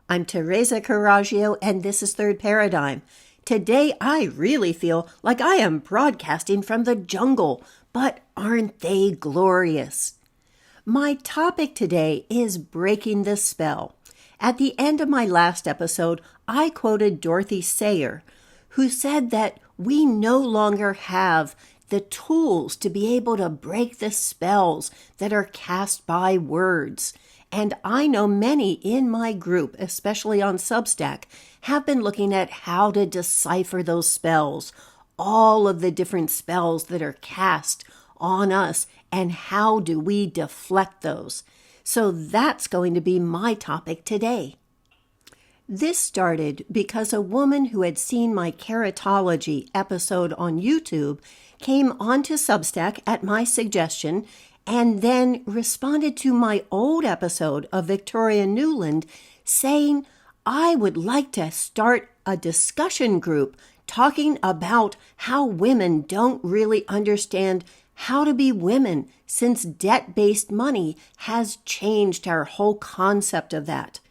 I'm Teresa Carraggio, and this is Third Paradigm. Today, I really feel like I am broadcasting from the jungle, but aren't they glorious? My topic today is breaking the spell. At the end of my last episode, I quoted Dorothy Sayers, who said that we no longer have the tools to be able to break the spells that are cast by words. And I know many in my group, especially on Substack, have been looking at how to decipher those spells, all of the different spells that are cast on us, and how do we deflect those. So that's going to be my topic today. This started because a woman who had seen my keratology episode on YouTube came onto Substack at my suggestion and then responded to my old episode of Victoria Newland saying, I would like to start a discussion group talking about how women don't really understand how to be women since debt-based money has changed our whole concept of that.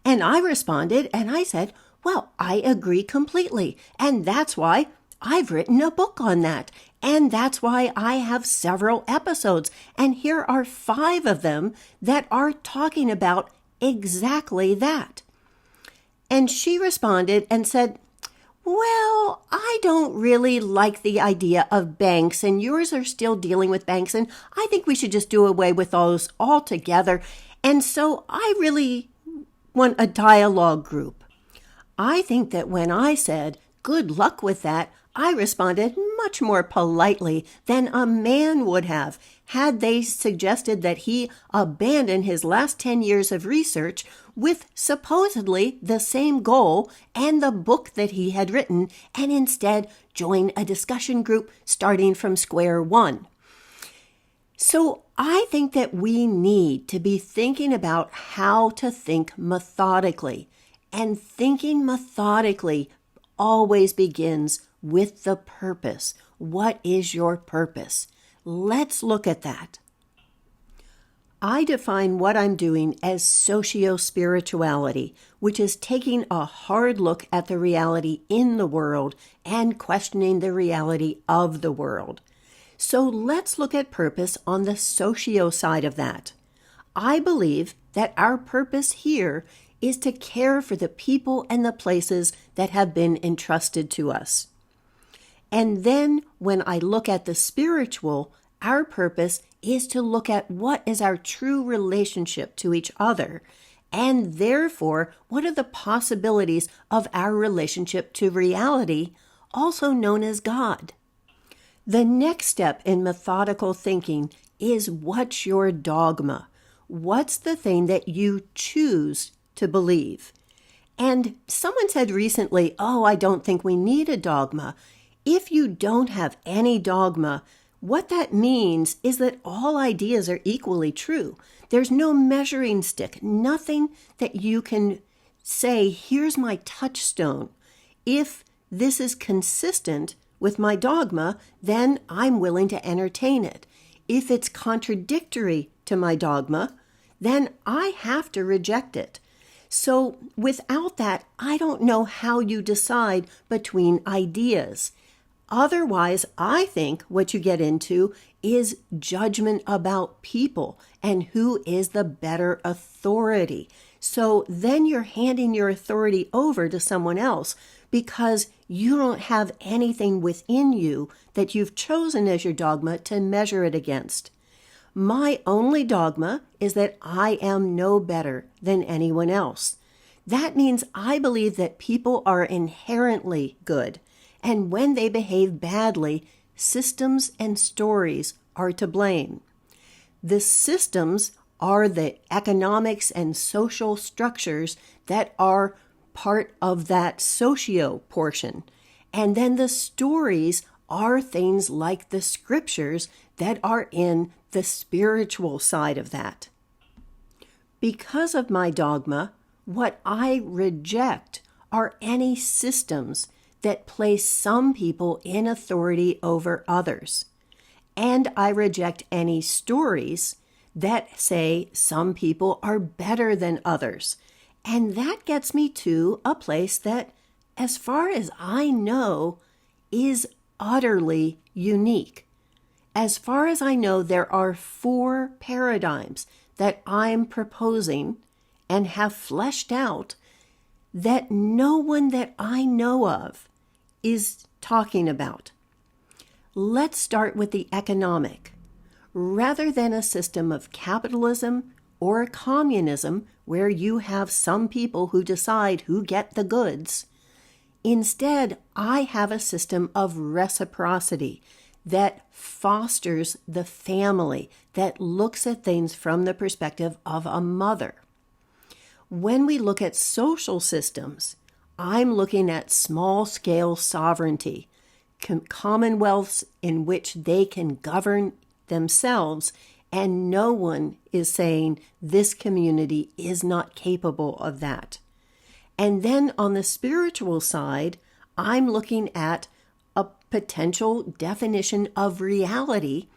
And I responded and I said, well, I agree completely. And that's why I've written a book on that. And that's why I have several episodes. And here are 5 of them that are talking about exactly that. And she responded and said, well, I don't really like the idea of banks, and yours are still dealing with banks, and I think we should just do away with those altogether. And so I really want a dialogue group. I think that when I said, good luck with that, I responded much more politely than a man would have had they suggested that he abandon his last 10 years of research with supposedly the same goal and the book that he had written and instead join a discussion group starting from square one. So I think that we need to be thinking about how to think methodically. And thinking methodically always begins with the purpose. What is your purpose? Let's look at that. I define what I'm doing as socio-spirituality, which is taking a hard look at the reality in the world and questioning the reality of the world. So let's look at purpose on the socio side of that. I believe that our purpose here is to care for the people and the places that have been entrusted to us. And then when I look at the spiritual, our purpose is to look at what is our true relationship to each other, and therefore, what are the possibilities of our relationship to reality, also known as God. The next step in methodical thinking is what's your dogma? What's the thing that you choose to believe? And someone said recently, I don't think we need a dogma. If you don't have any dogma, what that means is that all ideas are equally true. There's no measuring stick, nothing that you can say, here's my touchstone. If this is consistent with my dogma, then I'm willing to entertain it. If it's contradictory to my dogma, then I have to reject it. So without that, I don't know how you decide between ideas. Otherwise, I think what you get into is judgment about people and who is the better authority. So then you're handing your authority over to someone else because you don't have anything within you that you've chosen as your dogma to measure it against. My only dogma is that I am no better than anyone else. That means I believe that people are inherently good. And when they behave badly, systems and stories are to blame. The systems are the economics and social structures that are part of that socio portion. And then the stories are things like the scriptures that are in the spiritual side of that. Because of my dogma, what I reject are any systems that place some people in authority over others. And I reject any stories that say some people are better than others. And that gets me to a place that, as far as I know, is utterly unique. As far as I know, there are 4 paradigms that I'm proposing and have fleshed out that no one that I know of is talking about. Let's start with the economic. Rather than a system of capitalism or communism where you have some people who decide who get the goods, instead I have a system of reciprocity that fosters the family, that looks at things from the perspective of a mother. When we look at social systems, I'm looking at small-scale sovereignty, commonwealths in which they can govern themselves, and no one is saying this community is not capable of that. And then on the spiritual side, I'm looking at a potential definition of reality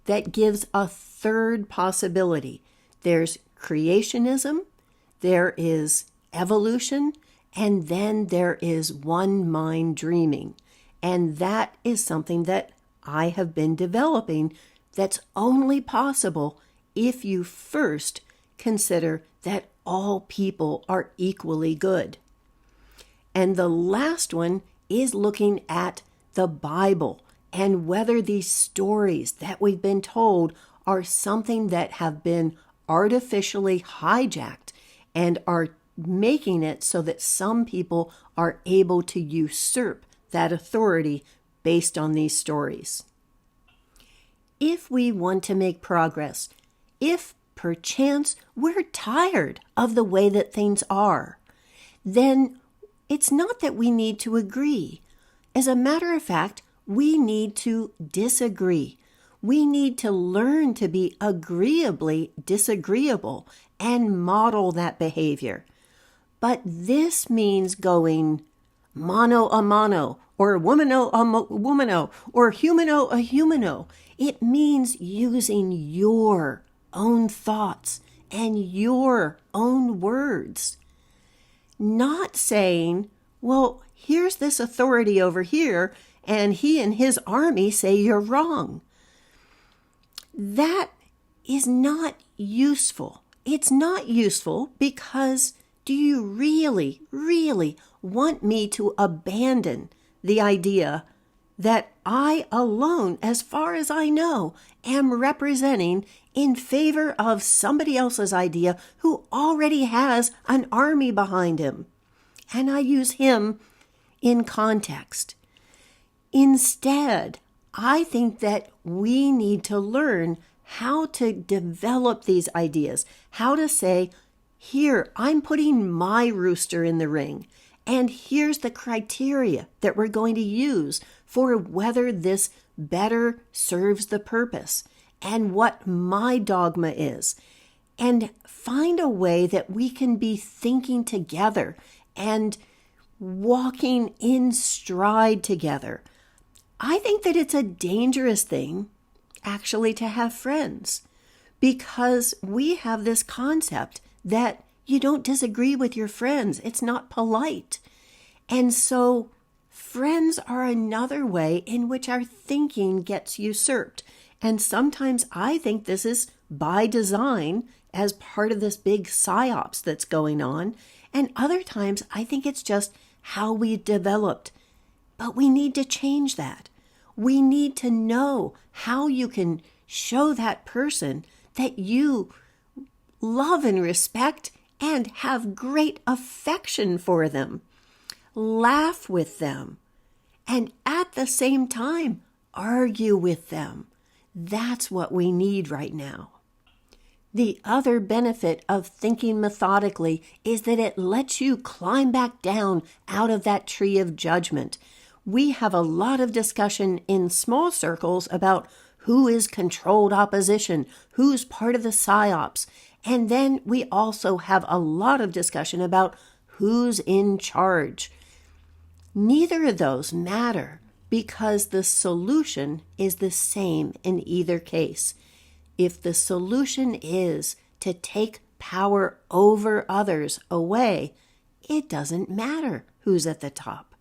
that gives a third possibility. There's creationism, there is evolution, and then there is one mind dreaming. And that is something that I have been developing that's only possible if you first consider that all people are equally good. And the last one is looking at the Bible and whether these stories that we've been told are something that have been artificially hijacked and are making it so that some people are able to usurp that authority based on these stories. If we want to make progress, if perchance we're tired of the way that things are, then it's not that we need to agree. As a matter of fact, we need to disagree. We need to learn to be agreeably disagreeable and model that behavior. But this means going mano a mano, or womano a womano, or humano a humano. It means using your own thoughts and your own words. Not saying, well, here's this authority over here, and he and his army say you're wrong. That is not useful. It's not useful because do you really, really want me to abandon the idea that I alone, as far as I know, am representing in favor of somebody else's idea who already has an army behind him? And I use him in context. Instead, I think that we need to learn how to develop these ideas, how to say, here, I'm putting my rooster in the ring, and here's the criteria that we're going to use for whether this better serves the purpose and what my dogma is, and find a way that we can be thinking together and walking in stride together. I think that it's a dangerous thing, actually, to have friends, because we have this concept that you don't disagree with your friends. It's not polite. And so friends are another way in which our thinking gets usurped. And sometimes I think this is by design as part of this big psyops that's going on. And other times I think it's just how we developed. But we need to change that. We need to know how you can show that person that you love and respect and have great affection for them. Laugh with them. And at the same time, argue with them. That's what we need right now. The other benefit of thinking methodically is that it lets you climb back down out of that tree of judgment. We have a lot of discussion in small circles about who is controlled opposition, who's part of the psyops. And then we also have a lot of discussion about who's in charge. Neither of those matter because the solution is the same in either case. If the solution is to take power over others away, it doesn't matter who's at the top.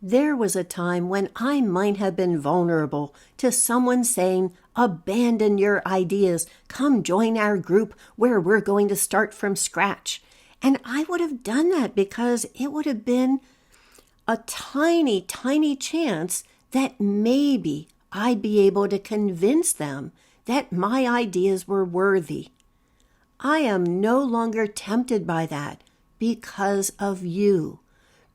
There was a time when I might have been vulnerable to someone saying, abandon your ideas, come join our group where we're going to start from scratch. And I would have done that because it would have been a tiny, tiny chance that maybe I'd be able to convince them that my ideas were worthy. I am no longer tempted by that because of you,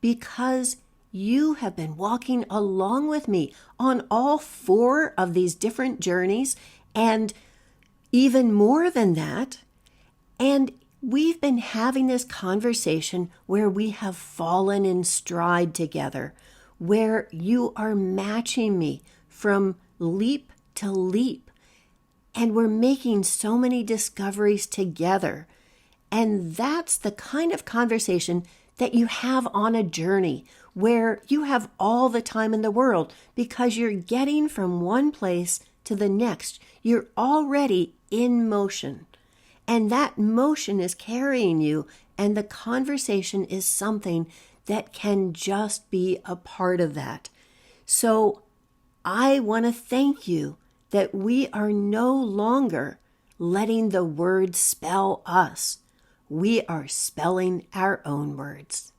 because you have been walking along with me on all 4 of these different journeys, and even more than that. And we've been having this conversation where we have fallen in stride together, where you are matching me from leap to leap. And we're making so many discoveries together. And that's the kind of conversation that you have on a journey where you have all the time in the world because you're getting from one place to the next. You're already in motion. And that motion is carrying you, and the conversation is something that can just be a part of that. So I want to thank you that we are no longer letting the words spell us. We are spelling our own words.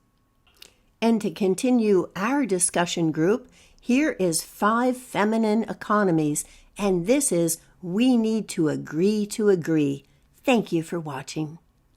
And to continue our discussion group, here is 5 feminine economies, and this is We Need to Agree to Agree. Thank you for watching.